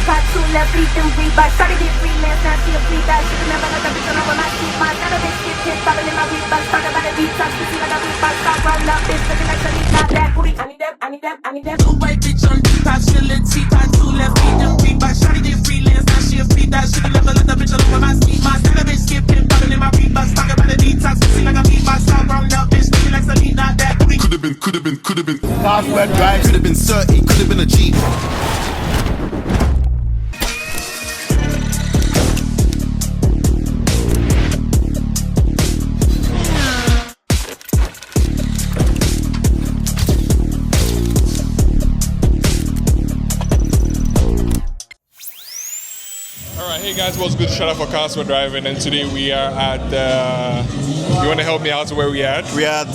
got two left feet, them Reeboks. Started it freelance, now she a free guy. She never let the bitch alone when I see my Got a bitch get hit, bobbing in my Reeboks. Talk about the detox, she see like a Reebok. Stop run up, bitch, looking like Shelly, not that booty. I need that, I need that, I need that. Two white bitch on detox, she lit got two left feet, them Reeboks. Started it freelance, now she a free guy. She never let the bitch alone when I see my Got a bitch get hit, bobbing in my Reeboks. Talk about the detox, she see like a Reebok. Stop run up, bitch, looking like Shelly, not that booty. Could have been. Password drive. Could have been 30. Could have been a Jeep. Hey guys, what's good? Shout out for Cars for Driving, and today we are at. You want to help me out to where we at? We are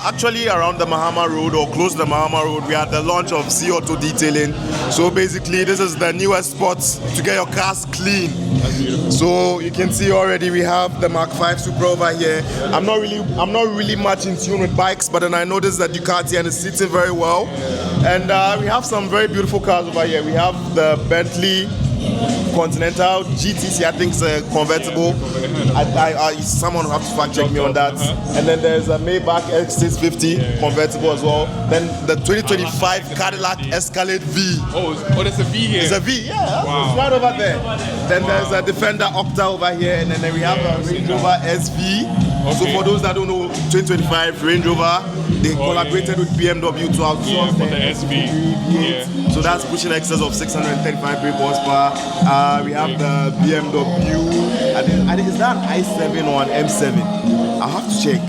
actually around the Mahama Road or close to the Mahama Road. We are at the launch of C Auto Detailing. So basically, this is the newest spot to get your cars clean. That's beautiful. So you can see already we have the Mark 5 Supra over here. I'm not really much in tune with bikes, but then I noticed that Ducati and it's sitting very well. And we have some very beautiful cars over here. We have the Bentley Continental GTC, I think it's a convertible. Someone will have to fact check me on that. And then there's a Maybach X650 convertible as well. Then the 2025 Cadillac Escalade V. Oh, there's a V here. There's a V, yeah. Wow. It's right over there. Then there's a Defender Octa over here, and then we have a Range Rover SV. Okay. So for those that don't know, 2025 Range Rover, they collaborated with BMW to outsource for the SV. V8. So that's pushing excess of 635 brake horsepower. We have the BMW. I think is that an i7 or an M7? I'll have to check. I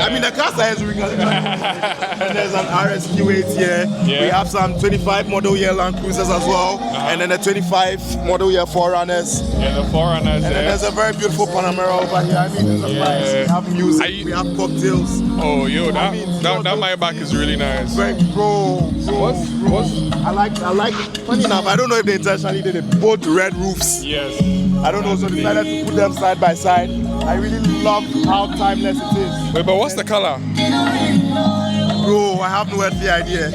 mean, the cars are doing. And there's an RSQ8 here. Yeah. We have some 25 model year Land Cruisers as well, and then the 25 model year Forerunners. Yeah, the Forerunners. And then there's a very beautiful Panamera over here. I mean, there's a price. We have music. We have cocktails. Oh, yo, that Maybach is really nice. Bro. I like. Funny enough, I don't know if they intentionally did it. Both red roofs. Yes. I don't know, so decided to put them side by side. I really love how timeless it is. Wait, but what's the color? Bro, I have no earthly idea.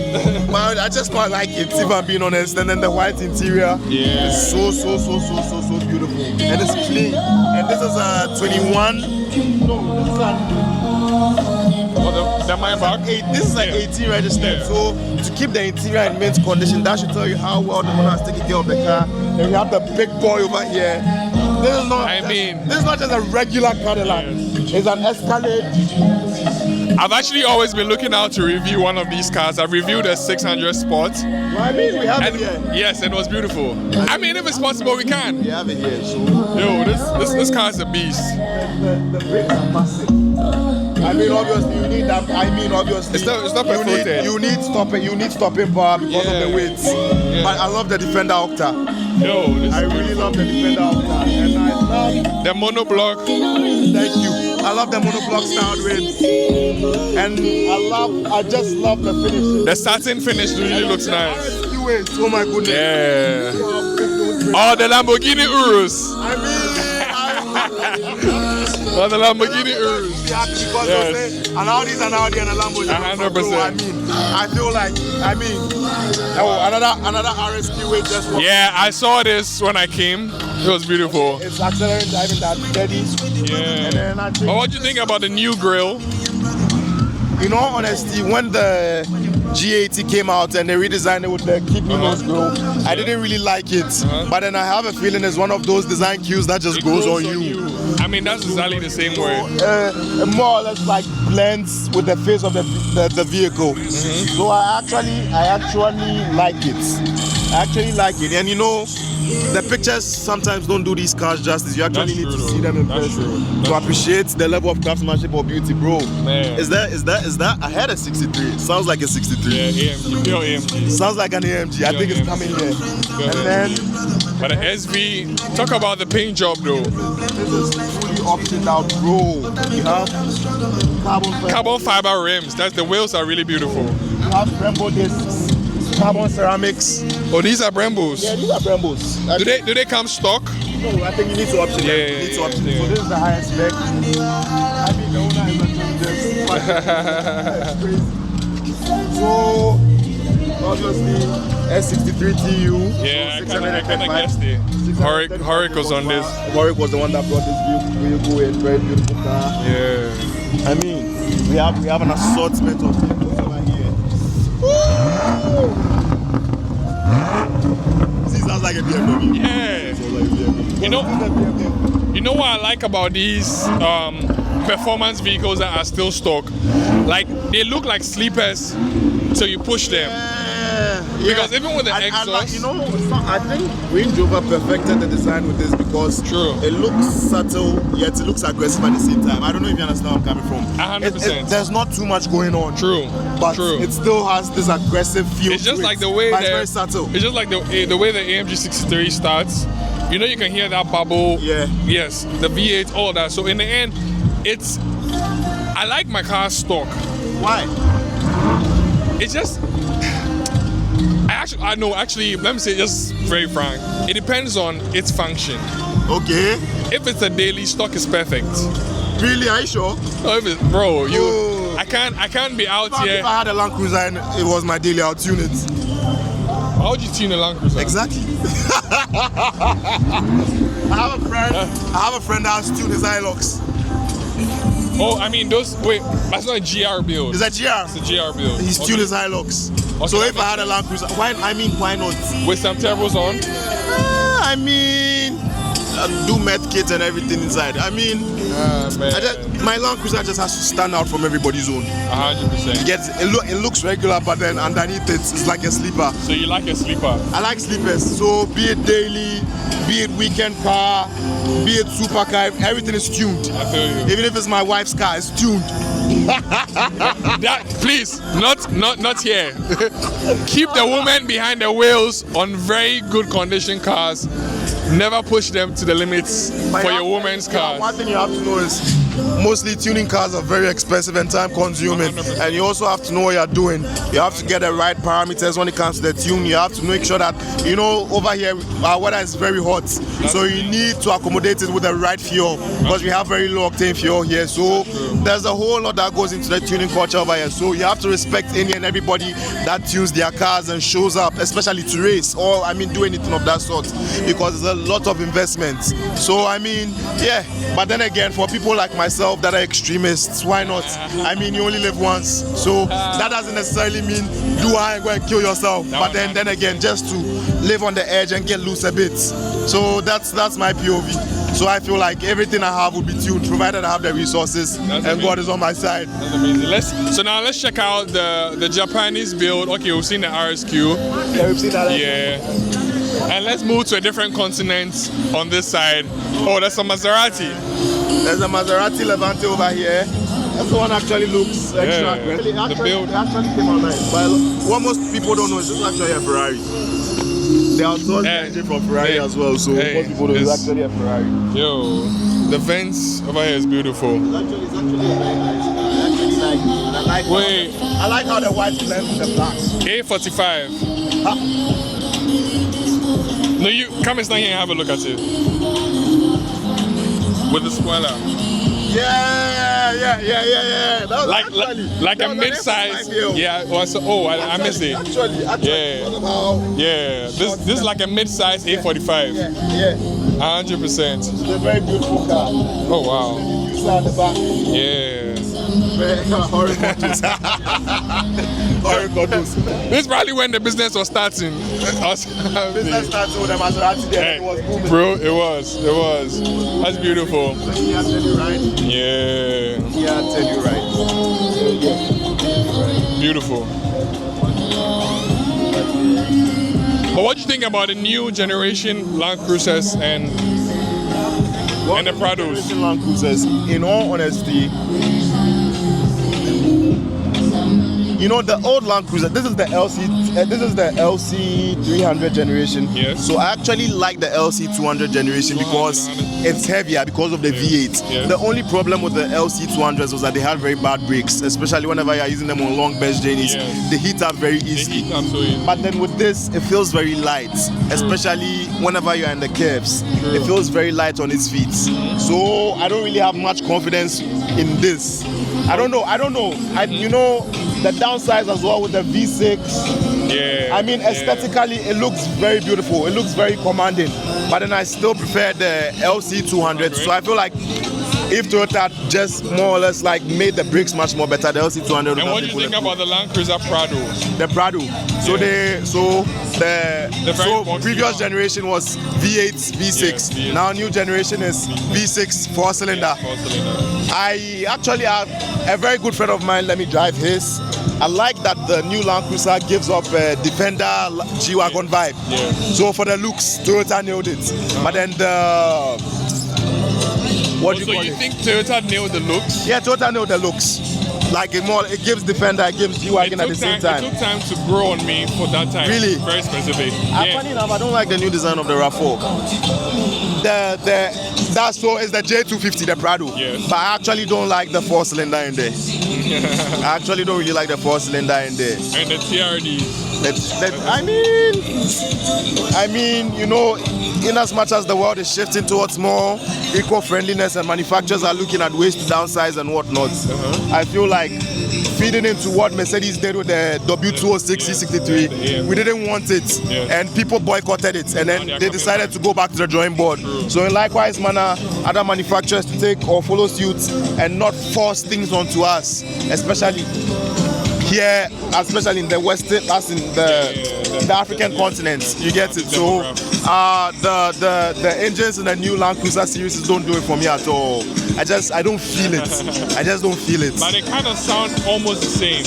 But I just quite like it, if I'm being honest. And then the white interior is so beautiful. And it's clean. And this is a 21. No, this is a. The Maybach? This is like 18 registered. So to keep the interior in mint condition, that should tell you how well the owner has taken care of the car. Then we have the big boy over here. This is not just a regular Cadillac. It's an Escalade. I've actually always been looking out to review one of these cars. I've reviewed a 600 Sport. Well, I mean, we have it here. Yes, it was beautiful. I mean, if it's possible, we can. We have it here. So. Yo, this car is a beast. The brakes are massive. I mean, obviously, you need that. It's not perforated. You need stopping power because of the weight. Yeah. But I love the Defender Octa. Yo, I really love the Defender Octa, and I love the monoblock. Thank you. I love the monoblock styled rims, and I just love the finish. The satin finish really looks nice. Oh my goodness. Yeah. Oh, the Lamborghini Urus. Oh, the Lamborghini Urus. Yes. An Audi and a Lamborghini. 100%. I feel like, another RSQ8 just walked. Yeah, I saw this when I came. It was beautiful. It's accelerating, driving that steady. Yeah. And then I think, but what do you think about the new grille? In all honesty, when the G80 came out and they redesigned it with the kidney nose grille, I didn't really like it. But then I have a feeling it's one of those design cues that just goes on you. I mean, that's exactly the same way. More or less like blends with the face of the vehicle. So I actually like it. And you know, the pictures sometimes don't do these cars justice. You actually need to see them in person to appreciate the level of craftsmanship or beauty, bro. Man. Is that? I had a 63. Sounds like a 63. Yeah, AMG. Pure AMG. Sounds like an AMG. I think it's coming here. And then. But the SV, talk about the paint job though. This is fully optioned out, bro. You have carbon fiber rims. The wheels are really beautiful. You have Brembo discs, carbon ceramics. Oh, these are Brembos. Yeah, these are Brembos. Do they come stock? No, I think you need to option them. You need to option them. So this is the highest spec. I mean, the owner is actually this. So obviously S63TU. Yeah, so I kind of guessed it. Horik was on this. Horik was the one that brought this vehicle in. Very beautiful car. Yeah. I mean, we have an assortment of vehicles over here. See, sounds like a BMW. Yeah. Sounds like a BMW. You know what I like about these performance vehicles that are still stock? Like, they look like sleepers till you push them. Because even with the exhaust, like, I think Range Rover perfected the design with this because it looks subtle yet it looks aggressive at the same time. I don't know if you understand where I'm coming from. 100%. There's not too much going on. But it still has this aggressive feel. It's just to like it, the way but it's very subtle. It's just like the way the AMG 63 starts. You know, you can hear that bubble. Yeah. Yes, the V8, all that. So in the end, I like my car stock. Why? It's just. Actually, let me say just very frank. It depends on its function. Okay. If it's a daily, stock is perfect. Really? Are you sure? No, I can't be out here. If I had a Land Cruiser and it was my daily, I'll tune it. How would you tune a Land Cruiser? Exactly. I have a friend that has tuned his Hilux. Oh, I mean those. Wait, that's not a GR build. Is that GR? It's a GR build. He's tuned his Hilux. Okay, So if I had a Land Cruiser, why not? With some turbos on? I mean, do med kits and everything inside. I mean, my Land Cruiser just has to stand out from everybody's own. 100%. It looks regular, but then underneath it's like a sleeper. So you like a sleeper? I like sleepers. So be it daily, be it weekend car, be it supercar, everything is tuned. I feel you. Even if it's my wife's car, it's tuned. Please, not here. Keep the woman behind the wheels on very good condition cars. Never push them to the limits for your woman's cars. One thing you have to know is mostly tuning cars are very expensive and time consuming, 100%. and you also have to know what you're doing. You have to get the right parameters when it comes to the tune. You have to make sure that, over here our weather is very hot, so you need to accommodate it with the right fuel because we have very low octane fuel here. So there's a whole lot that goes into the tuning culture over here. So you have to respect any and everybody that tunes their cars and shows up, especially to race or do anything of that sort, because there's a lot of investments. So but then again, for people like myself that are extremists, why not? You only live once, so that doesn't necessarily mean do I go and kill yourself, but then again, just to live on the edge and get loose a bit. So that's my POV. So I feel like everything I have would be tuned, provided I have the resources and God is on my side. That's amazing. So now let's check out the Japanese build. Okay, we've seen the RSQ. Yeah, we've seen that. Yeah. And let's move to a different continent on this side. Oh, that's a Maserati. There's a Maserati Levante over here. That one actually looks extra aggressive. The build. It actually came out nice. But what most people don't know is this is actually a Ferrari. They outsourced the engine from Ferrari as well, so most people don't know it's actually a Ferrari. Yo, the vents over here is beautiful. It's actually a very nice car. I like how the white blends with the black. A45. No, you come and stand here and have a look at it. With the spoiler. Yeah. That was like a mid-size. Yeah. I missed it. Actually. Yeah. This is like a mid-size A45. Yeah. 100%. It's a very beautiful car. Oh wow. At the back. Yeah. This is probably when the business was starting. Business started with the Maserati there. It was booming. Bro, it was. That's beautiful. Yeah, tell you right. Yeah. Yeah, tell you right. Beautiful. But what do you think about the new generation Land Cruisers and the Prados? Land Cruisers, in all honesty, the old Land Cruiser, this is the LC 300 generation. Yes. So I actually like the LC 200 generation because it's heavier because of the V8. Yes. The only problem with the LC 200s was that they had very bad brakes, especially whenever you're using them on long best journeys. Yes. They heat up very easily. They heat up so easy. But then with this, it feels very light, especially whenever you're in the curves. It feels very light on its feet. So I don't really have much confidence in this. I don't know. The downsides as well with the V6 Yeah. I mean, aesthetically, it looks very beautiful. It looks very commanding. But then I still prefer the LC200. So I feel like if Toyota just more or less like made the brakes much more better, the LC200. And what do you think about the Land Cruiser Prado? The Prado. So very previous boxy generation was V8, V6. V8. Now new generation is V6 4-cylinder. 4-cylinder. I actually have a very good friend of mine. Let me drive his. I like that the new Land Cruiser gives up a Defender G-Wagon vibe. Yeah. So for the looks, Toyota nailed it. But then the what do you So call you it? think Toyota nailed the looks? Yeah, Toyota nailed the looks. Like it gives Defender, it gives G-Wagon at the same time. It took time to grow on me for that time. Really? Very specific. Funny enough, I don't like the new design of the RAV4. That's so it's the J250, the Prado. Yes. But I actually don't like the 4-cylinder in there. I actually don't really like the 4-cylinder in there. And the TRD. I mean, you know, in as much as the world is shifting towards more eco-friendliness and manufacturers are looking at ways to downsize and whatnot, I feel like feeding into what Mercedes did with the W206 C63, we didn't want it, and people boycotted it, and then they decided to go back to the drawing board. So in likewise manner, other manufacturers to take or follow suit and not force things onto us, especially here, especially in the Western, as in the African continent, you get it. So the engines in the new Land Cruiser series don't do it for me at all. I don't feel it. I just don't feel it. But they kind of sound almost the same.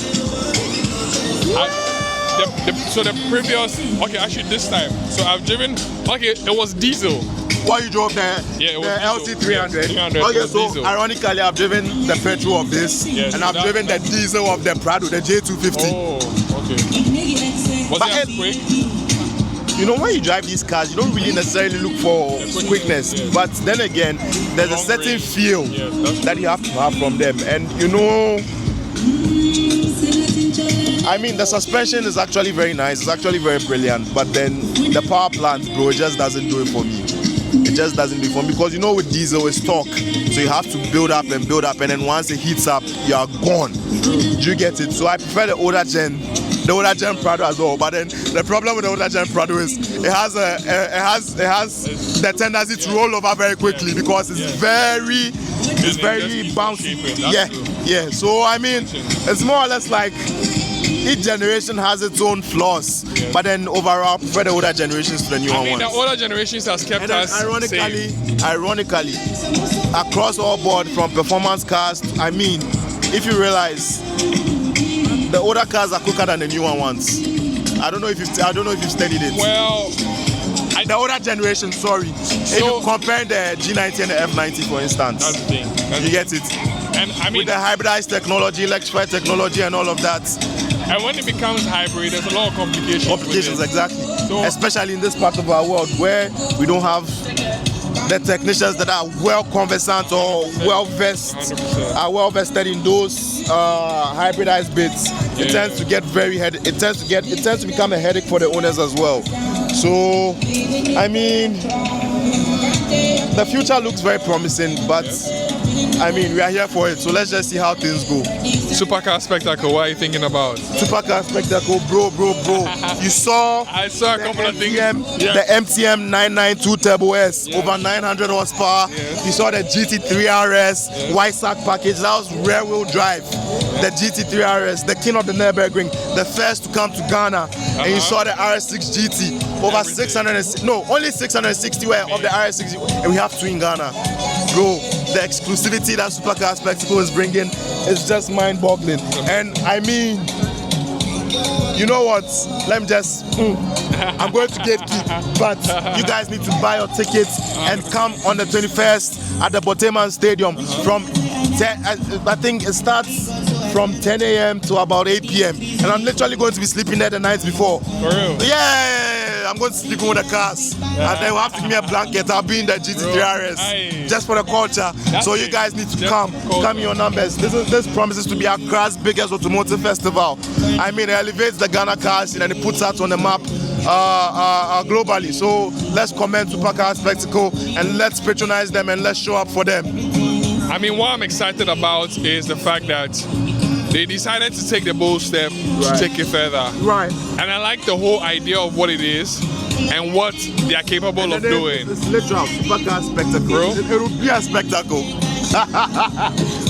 So the previous, okay, actually this time, so I've driven, okay, it was diesel. Why you drove the Yes, LC300? 300, Okay, was so diesel. ironically, I've driven the petrol of this, Yes, and I've driven the diesel of the Prado, the J250. Oh, okay. Was But it as quick? You know, when you drive these cars, you don't really necessarily look for quickness. Yes. But then again, there's a Long certain range. feel Yes, that you have to have from them. And you know, I mean, the suspension is actually very nice. It's actually very brilliant. But then the power plant, bro, it just doesn't do it for me. It just doesn't do it for me. Because you know, with diesel, it's torque. So you have to build up. And then once it heats up, you are gone. Do you get it? So I prefer the older gen Prado as well. But then the problem with the older gen Prado is it has the tendency to roll over very quickly because it's very bouncy. Yeah. So I mean, it's more or less like each generation has its own flaws. But then overall, I prefer the older generations to the newer ones. The older generations has kept And then us ironically, across all board from performance cars, I mean, if you realize, the older cars are quicker than the newer ones. I don't know if you've studied it. Well, the older generation, sorry. If you compare the G90 and the F90, for instance, that's the thing. you get it. And I mean, With the hybridized technology, electrified technology, and all of that. and when it becomes hybrid, there's a lot of complications. Complications, with it. exactly. So, especially in this part of our world where we don't have the technicians that are well conversant or well vested in those hybridized bits. It tends to get it tends to become a headache for the owners as well. So I mean, the future looks very promising, but I mean, we are here for it, so let's just see how things go. Supercar Spectacle, what are you thinking about? Supercar Spectacle, bro. You saw I saw a couple of things. The MTM 992 Turbo S, over 900 horsepower. Yes. You saw the GT3 RS, white sack package. That was rear wheel drive. The GT3 RS, the king of the Nürburgring, the first to come to Ghana. And you saw the RS6 GT, over 600, no, only 660 were of the RS6, and we have two in Ghana. Bro, the exclusivity that Supercar Spectacle is bringing is just mind-boggling. And I mean, you know what? Let me just, I'm going to gatekeep, but you guys need to buy your tickets and come on the 21st at the Boteman Stadium from 10, I think it starts from 10 a.m. to about 8 p.m. And I'm literally going to be sleeping there the nights before. For real? Yeah, I'm going to sleep with the cars. And they will have to give me a blanket. I'll be in the GT3 RS just for the culture. So you guys need to come in your numbers. This promises to be Accra's biggest automotive festival. I mean, it elevates the Ghana cars and it puts us on the map globally. So let's comment Supercar Spectacle and let's patronize them and let's show up for them. I mean, what I'm excited about is the fact that they decided to take the bold step to take it further. Right. And I like the whole idea of what it is and what they are capable of doing. It's literal supercar spectacle. Bro. It will be a spectacle.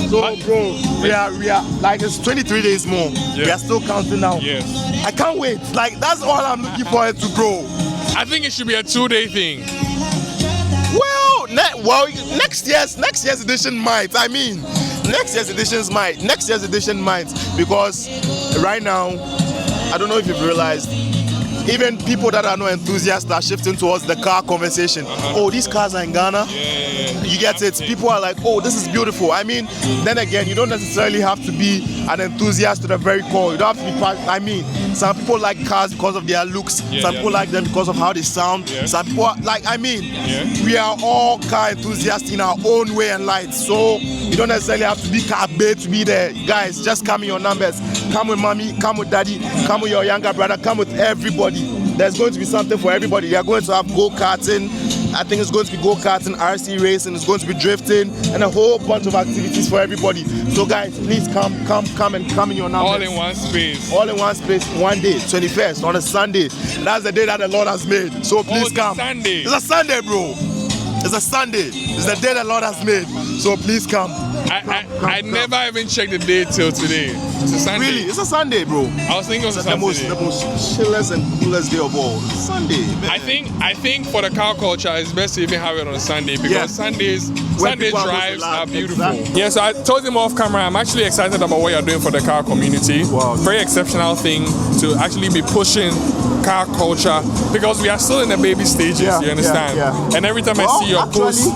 So, bro, we are like it's 23 days more. Yeah. We are still counting down. Yes. I can't wait. Like that's all I'm looking forward to, bro. I think it should be a 2-day thing. Well, next year's edition might. I mean, next year's edition might because right now, I don't know if you've realized. Even people that are not enthusiasts are shifting towards the car conversation. Oh, these cars are in Ghana. You get it. People are like, oh, this is beautiful. I mean, then again, you don't necessarily have to be an enthusiast to the very core. You don't have to be I mean, some people like cars because of their looks. Some people like them because of how they sound. Some people are, like, I mean, we are all car enthusiasts in our own way and light. So you don't necessarily have to be car babe to be there. Guys, just come in your numbers. Come with mommy, come with daddy, come with your younger brother, come with everybody. There's going to be something for everybody. We are going to have go-karting. I think it's going to be go-karting, RC racing, it's going to be drifting, and a whole bunch of activities for everybody. So guys, please come in your numbers. All in one space. All in one space, one day, 21st, on a Sunday. That's the day that the Lord has made. So please come. Sunday. It's a Sunday, bro. It's a Sunday. It's the day the Lord has made. So please come. I never even checked the date till today. It's a Sunday. Really? It's a Sunday, bro. I was thinking it was a the most chillest and coolest day of all. It's a Sunday, man. I think for the car culture, it's best to even have it on a Sunday because Sunday drives are beautiful. Exactly. Yeah, so I told him off camera, I'm actually excited about what you're doing for the car community. Wow. Very exceptional thing to actually be pushing car culture because we are still in the baby stages, you understand? Yeah. And every time I see your post,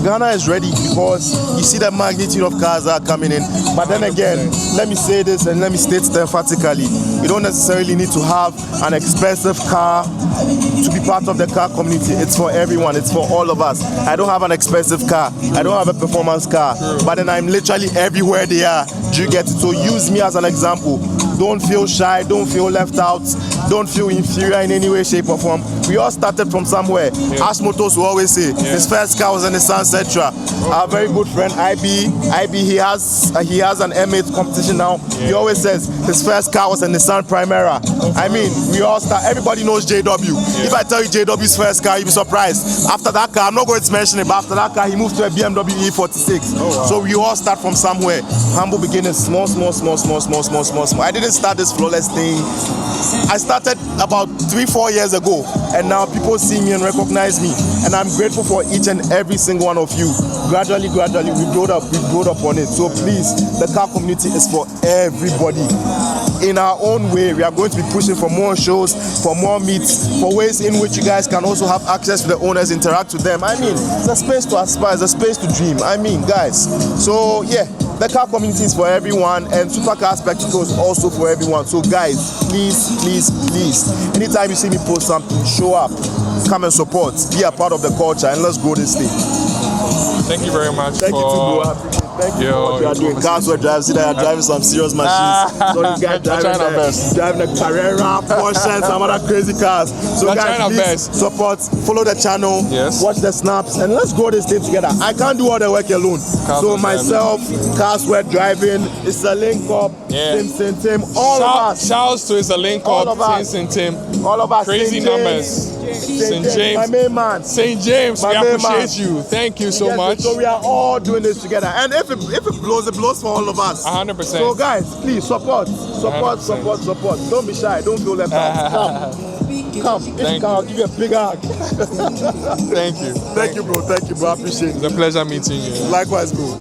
Ghana is ready because you see the magnitude of cars that are coming in. But then again, let me say this and let me state it emphatically. You don't necessarily need to have an expensive car to be part of the car community. It's for everyone. It's for all of us. I don't have an expensive car. I don't have a performance car. But then I'm literally everywhere they are. Do you get it? So use me as an example. Don't feel shy. Don't feel left out. Don't feel inferior in any way, shape, or form. We all started from somewhere. Ash Motors will always say his first car was in the Nissan Sentra. Our very good friend IB, he has an M8 competition now. He always says his first car was a Nissan Primera. I mean, we all start. Everybody knows JW. If I tell you JW's first car, you'll be surprised. After that car, I'm not going to mention it, but after that car, he moved to a BMW E46. So we all start from somewhere. Humble beginnings, small. I didn't start this flawless thing. I started about 3-4 years ago, and now people see me and recognize me, and I'm grateful for each and every single one of you. Gradually, we build up on it. So please, the car community is for everybody. In our own way, we are going to be pushing for more shows, for more meets, for ways in which you guys can also have access to the owners, interact with them. I mean, it's a space to aspire, it's a space to dream. I mean, guys. So yeah, the car community is for everyone, and Supercar Spectacle is also for everyone. So guys, please, anytime you see me post something, show up, come and support, be a part of the culture, and let's grow this thing. Thank you very much. Thank you too, bro. Thank you for what you are doing. Cars were driving, see that you're driving some serious machines. So you guys driving the Carrera, Porsche, some other crazy cars. So guys, please support, follow the channel, watch the snaps, and let's grow this thing together. I can't do all the work alone. So myself, Cars were driving, it's a link up, Tim, all of us. Shouts to It's a Link Up, Tim. All of us. Crazy numbers. St. James. My main man. St. James, we appreciate you. Thank you so much. So we are all doing this together. And if it blows for all of us. 100%. So guys, please support. Don't be shy. Don't feel left out. Come. If you can, I'll give you a big hug. Thank you. Thank you, bro. I appreciate it. It's a pleasure meeting you. Likewise, bro.